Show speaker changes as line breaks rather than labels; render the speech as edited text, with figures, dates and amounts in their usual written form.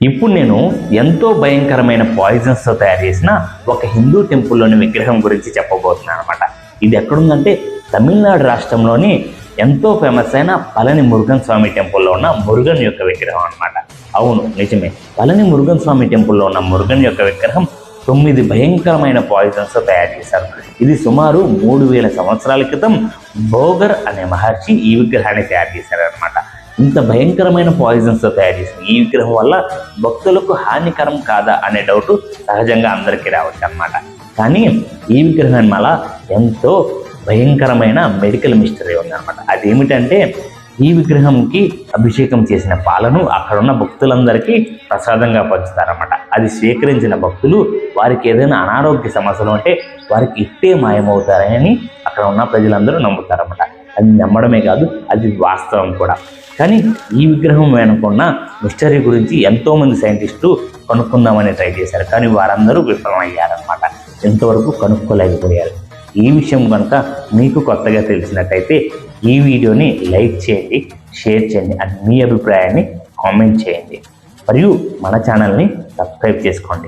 ఇప్పుడు నేను ఎంతో భయంకరమైన పాయిజన్స్తో తయారు చేసిన ఒక హిందూ టెంపుల్లోని విగ్రహం గురించి చెప్పబోతున్నాను అనమాట. ఇది ఎక్కడుందంటే తమిళనాడు రాష్ట్రంలోని ఎంతో ఫేమస్ అయిన పళని మురుగన్ స్వామి టెంపుల్లో ఉన్న మురుగన్ యొక్క విగ్రహం అనమాట. అవును, నిజమే. పళని మురుగన్ స్వామి టెంపుల్లో ఉన్న మురుగన్ యొక్క విగ్రహం 9 భయంకరమైన పాయిజన్స్తో తయారు చేశారు. ఇది సుమారు 3000 సంవత్సరాల క్రితం బోగర్ అనే మహర్షి ఈ విగ్రహాన్ని తయారు చేశారనమాట. ఇంత భయంకరమైన పాయిజన్స్తో తయారు చేసిన ఈ విగ్రహం వల్ల భక్తులకు హానికరం కాదా అనే డౌట్ సహజంగా అందరికీ రావచ్చు అనమాట. కానీ ఈ విగ్రహం వల్ల ఎంతో భయంకరమైన మెడికల్ మిస్టరీ ఉందన్నమాట. అదేమిటంటే ఈ విగ్రహంకి అభిషేకం చేసిన పాలను అక్కడ ఉన్న భక్తులందరికీ ప్రసాదంగా పంచుతారన్నమాట. అది స్వీకరించిన భక్తులు వారికి ఏదైనా అనారోగ్య సమస్యలు ఉంటే వారికి ఇట్టే మాయమవుతారని అక్కడ ఉన్న ప్రజలందరూ నమ్ముతారన్నమాట. అది నమ్మడమే కాదు, అది వాస్తవం కూడా. కానీ ఈ విగ్రహం వెనుకున్న మిస్టరీ గురించి ఎంతోమంది సైంటిస్టులు కనుక్కుందామని ట్రై చేశారు. కానీ వారందరూ విఫలమయ్యారన్నమాట. ఎంతవరకు కనుక్కోలేకపోయారు. ఈ విషయం కనుక మీకు కొత్తగా తెలిసినట్టయితే ఈ వీడియోని లైక్ చేయండి, షేర్ చేయండి, అండ్ మీ అభిప్రాయాన్ని కామెంట్ చేయండి. మరియు మన ఛానల్ని సబ్స్క్రైబ్ చేసుకోండి.